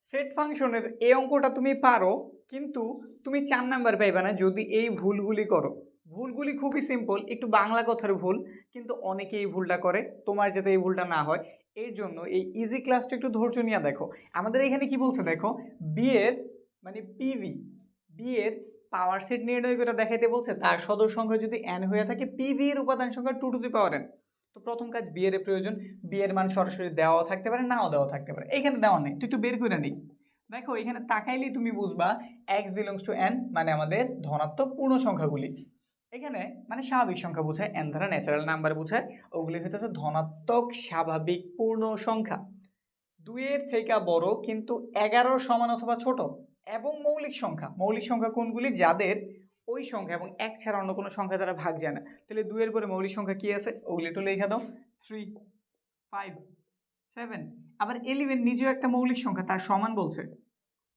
Set ফাংশনের এই অঙ্কটা তুমি পারো, কিন্তু তুমি 4 নাম্বার পাইবা না যদি এই ভুলগুলি করো। ভুলগুলি খুবই সিম্পল, একটু বাংলা কথার ভুল, কিন্তু অনেকে এই ভুলটা করে। তোমার যাতে এই ভুলটা না হয় এর জন্য এই ইজি ক্লাসটা একটু ধৈর্য নিয়ে দেখো। আমাদের এখানে কি বলছে দেখো, বি এর মানে পিভি, বি এর পাওয়ার সেট নির্ণয় করে দেখাইতে বলছে তার সদস্য সংখ্যা যদি n হয়ে থাকে, পিভি এর উপাদান সংখ্যা 2 টু দি পাওয়ার n। তো প্রথম কাজ বি এর প্রয়োজন, বি এর মান সরাসরি দেওয়াও থাকতে পারে, নাও দেওয়া থাকতে পারে। এখানে দেওয়া নেই, তুই একটু বের করে নিই। দেখো এখানে তাকাইলেই তুমি বুঝবা x বিলংস টু n মানে আমাদের ধনাত্মক পূর্ণ সংখ্যাগুলি। এখানে মানে স্বাভাবিক সংখ্যা বোঝায়, n দ্বারা ন্যাচারাল নাম্বার বোঝায়, ওগুলি হইতেছে ধনাত্মক স্বাভাবিক পূর্ণ সংখ্যা। 2 এর থেকে বড় কিন্তু 11 সমান অথবা ছোট, এবং মৌলিক সংখ্যা। মৌলিক সংখ্যা কোনগুলি? যাদের ওই সংখ্যা এবং 1 ছাড়া অন্য কোনো সংখ্যা দ্বারা ভাগ যায় না। তাহলে 2 এর পরে মৌলিক সংখ্যা কি আছে ওগুলি একটু লেখা দাও। 3, 5, 7। আবার 11 নিজেও একটা মৌলিক সংখ্যা, তার সমান বলছে,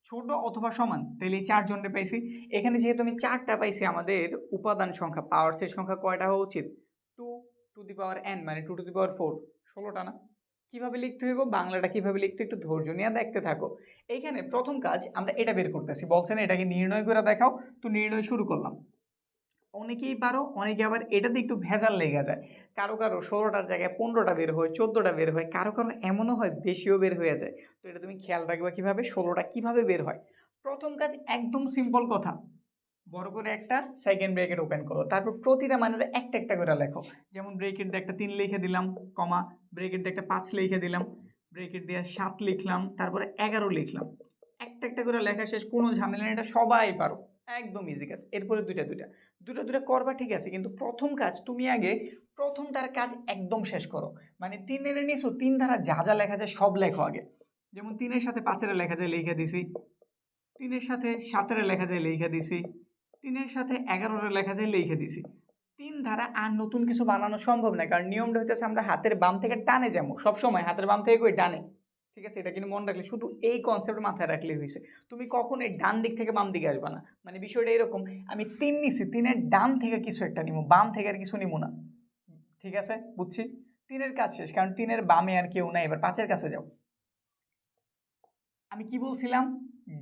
ছোট অথবা সমান। তাহলে এই 4 জনটা পাইছি। এখানে যেহেতু আমি 4টা পাইছি, আমাদের উপাদান সংখ্যা পাওয়ার সেট সংখ্যা কয়টা হওয়া উচিত? 2 টু দি পাওয়ার n মানে 2 টু দি পাওয়ার 4, 16টা না? কিভাবে লিখতে হইব, বাংলাটা কিভাবে লিখতে একটু ধৈর্য নিয়ে দেখতে থাকো। এইখানে প্রথম কাজ আমরা এটা বের করতেছি, বলছেন এটাকে নির্ণয় করে দেখাও। তো নির্ণয় শুরু করলাম। অনেকেই পারো, অনেকে আবার এটাতে একটু ভেজাল লেগে যায়। কারো কারো 16টার জায়গায় 15টা বের হয়, 14টা বের হয়, কারো কারো এমনও হয় বেশিও বের হয়ে যায়। তো এটা তুমি খেয়াল রাখবা কিভাবে 16টা কিভাবে বের হয়। প্রথম কাজ একদম সিম্পল কথা, বড় করে একটা সেকেন্ড ব্রেকেট ওপেন করো, তারপর প্রতিটা মানের একটা একটা করে লেখো। যেমন ব্রেকেট দিয়ে একটা 3 লিখে দিলাম, কমা, ব্রেকেট দিয়ে একটা 5 লিখে দিলাম, ব্রেকেট দিয়ে 7 লিখলাম, তারপরে 11 লিখলাম। একটা একটা করে লেখা শেষ, কোনো ঝামেলা নেই, এটা সবাই পারো, একদম ইজি কাজ। এরপরে দুইটা দুইটা দুইটা দুইটা করবা, ঠিক আছে, কিন্তু প্রথম কাজ তুমি আগে প্রথমটার কাজ একদম শেষ করো। মানে 3 এর নিছো, 3 দ্বারা যা যা লেখা যায় সব লেখো আগে। যেমন 3-এর সাথে 5-এর লেখা যায়, লিখে দিছি। 3-এর সাথে 7-এর লেখা যায়, লিখে দিছি। 3-এর সাথে 11-এর লেখা যায়, লিখে দিছি। 3 দ্বারা আর নতুন কিছু বানানো সম্ভব না, কারণ নিয়মটা হইতেছে আমরা হাতের বাম থেকে টানে যাবো, সবসময় হাতের বাম থেকে কই ডানে। ঠিক আছে, এটা কিন্তু মনে রাখলে, শুধু এই কনসেপ্ট মাথায় রাখলেই হয়েছে। তুমি কখনোই ডান দিক থেকে বাম দিকে আসবা না। মানে বিষয়টা এরকম, আমি 3 নিছি, 3-এর ডান থেকে কিছু একটা নিবো, বাম থেকে আর কিছু নিবো না। ঠিক আছে, বুঝছি। 3-এর কাজ শেষ, কারণ 3-এর বামে আর কেউ নাই। এবার 5-এর কাছে যাও। আমি কি বলছিলাম?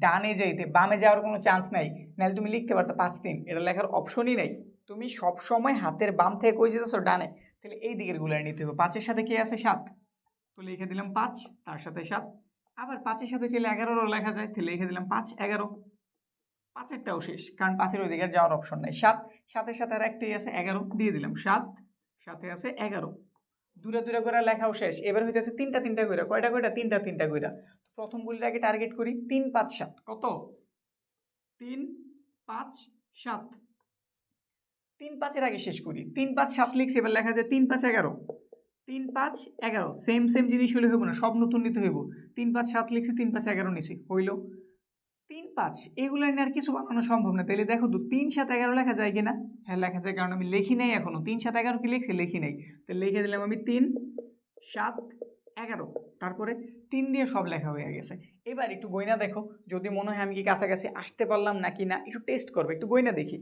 ডানে যাইতে, বামে যাওয়ার কোনো চান্স নাই, নাহলে তুমি লিখতে পারতো 5-3, এটা লেখার অপশনই নাই। তুমি সবসময় হাতের বাম থেকে কই যেতেছো? ডানে। তাহলে এই দিকের গুলো নিতে হবে। 5-এর সাথে কে আছে? 7। তো লিখে দিলাম 5, তার সাথে 7। আবার 5-এর সাথে চাইলে 11ও লেখা যায়, তাহলে লিখে দিলাম 5, 11। 5-এরটাও শেষ, কারণ 5-এর ওই দিকে যাওয়ার অপশন নাই। 7, 7-এর সাথে আর একটাই আছে 11, দিয়ে দিলাম 7, সাথে আছে 11। দুটা দুটা করে লেখাও শেষ। এবার হইতেছে তিনটা তিনটা কইরা, কয়টা কয়টা? তিনটা তিনটা কইরা। প্রথম গুলির আগে টার্গেট করি 3, 5, 7। কত? 3, 5, 7। 3, 5-এর আগে শেষ করি। 3, 5, 7 লিখছি, এবার লেখা যায় 3, 5, 11। 3, 5, 11 সেম সেম জিনিস হলে হইব না, সব নতুন নিতে হইব। 3, 5, 7 লিখছি, 3, 5, 11 নিছি, হইল। 3, 5 এগুলো নিয়ে আর কিছু বানানো সম্ভব না। তাহলে দেখো তো 3, 7, 11 লেখা যায় কিনা? হ্যাঁ লেখা যায়, কারণ আমি লিখি নাই এখনো। 3, 7, 11 কি লিখছি? লিখি নাই। তাহলে লিখে দিলাম আমি 3, 7, 11। তারপরে 3 দিয়ে সব লেখা হয়ে গেছে। এবার একটু গইনা দেখো, যদি মনে হয় আমি কি কাছাকাছি আসতে পারলাম নাকি না, একটু টেস্ট করবে, একটু গইনা দেখি।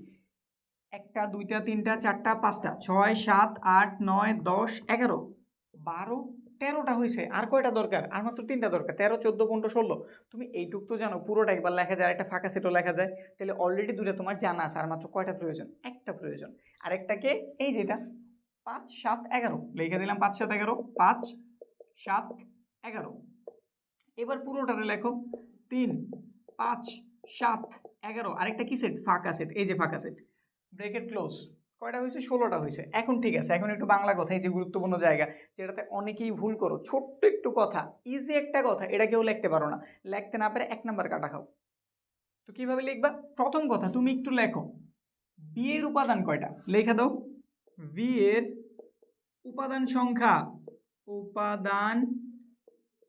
1টা 2টা 3টা 4টা 5টা 6 7 8 9 10 11 12 13টা হয়েছে। আর কয়টা দরকার? আর মাত্র 3টা দরকার। 13 14 15 16। তুমি এইটুক তো জানো, পুরোটা একবার লেখা যায়, একটা ফাঁকা সেটও লেখা যায়। তাহলে অলরেডি দুইটা তোমার জানা আছে, আর মাত্র কয়টা প্রয়োজন? একটা প্রয়োজন। আরেকটাকে এই যেটা 5 7 11 লিখে দিলাম। 5 7 11, 5 7 11। এবার পুরোটারে লেখো 3 5 7 11। আরেকটা কি সেট? ফাঁকা সেট। এই যে ফাঁকা সেট, ব্রেকেট ক্লোজ। কয়টা হয়েছে? 16টা হয়েছে। এখন ঠিক আছে, এখন একটু বাংলা কথা, এই যে গুরুত্বপূর্ণ জায়গা, যেটাতে অনেকেই ভুল করো। ছোট্ট একটু কথা, ইজি একটা কথা, এটা কেউ লিখতে পারো না। লিখতে না পারে 1 নাম্বার কাটা খাও। তো কিভাবে লিখবা? প্রথম কথা তুমি একটু লেখো, বি এর উপাদান কয়টা লেখা দাও। বি এর উপাদান সংখ্যা, উপাদান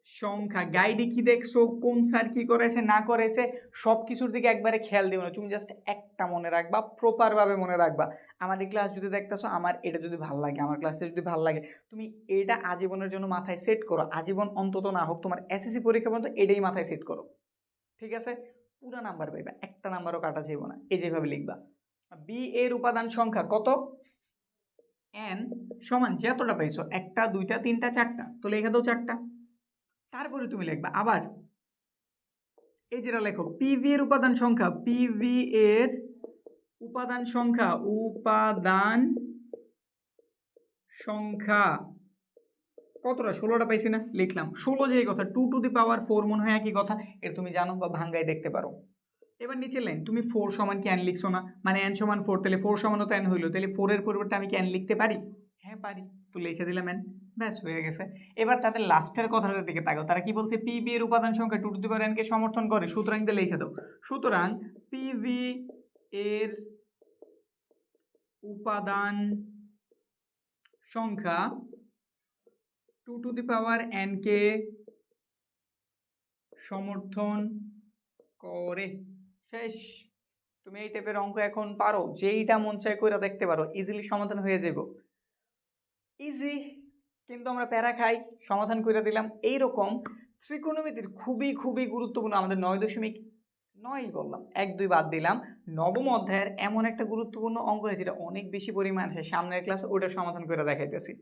সংখ্যা। গাইডে কি দেখছো, কোন স্যার কি করেছে না করেছে, সব কিছুর দিকে একবারে খেয়াল দিও না। তুমি জাস্ট একটা মনে রাখবা, প্রপার ভাবে মনে রাখবা। আমার এই ক্লাস যদি দেখতেছো, আমার এটা যদি ভালো লাগে, আমার ক্লাসে যদি ভালো লাগে, তুমি এটা আজীবনের জন্য মাথায় সেট করো। আজীবন অন্তত না হোক, তোমার এসএসসি পরীক্ষা পর্যন্ত এটাই মাথায় সেট করো। ঠিক আছে? পুরা নাম্বার পাইবা, একটা নাম্বারও কাটা যাইব না। এই যেভাবে লিখবা, বি এর উপাদান সংখ্যা কত? n সমান যতটা পাইছো, 1টা 2টা 3টা 4টা, তো লিখে দাও 4টা। তারপরে তুমি লিখবা আবার এই যেটা লেখো পিভি এর উপাদান সংখ্যা, পিভি এর উপাদান সংখ্যা, উপাদান সংখ্যা কতটা? 16টা পাইছি না, লিখলাম 16। যে কথা 2^4 মনে হয় একই কথা, এটা তুমি জানো বা ভাঙ্গাই দেখতে পারো। এবার নিচের লাইন, তুমি 4 সমান কি n লিখছো না, মানে n সমান 4, তাহলে 4 সমানও তো n হইলো, তাহলে 4 এর পরিবর্তে আমি কি n লিখতে পারি? হ্যাঁ পারি, তো লিখে দিলাম n, ব্যাস হয়ে গেছে। এবার তাদের লাস্টের কথাটার দিকে তাকাও, তারা কি বলছে? পিভি এর উপাদান সংখ্যা 2^n কে সমর্থন করে, সুতরাং দিয়ে লিখে দাও। সুতরাং পিভি এর উপাদান সংখ্যা 2^n কে সমর্থন করে। শেষ। তুমি এই টাইপের অঙ্ক এখন পারো, যেইটা মন চায় কইরা দেখতে পারো, ইজিলি সমাধান হয়ে যাবে। ইজি, কিন্তু আমরা প্যারা খাই, সমাধান করে দিলাম। এইরকম ত্রিকোণমিতির খুবই খুবই গুরুত্বপূর্ণ, আমাদের 9.9 বললাম, 1-2 বাদ দিলাম, নবম অধ্যায়ের এমন একটা গুরুত্বপূর্ণ অঙ্ক আছে যেটা অনেক বেশি পরিমাণ আছে, সামনের ক্লাসে ওটা সমাধান করে দেখাইতেছি।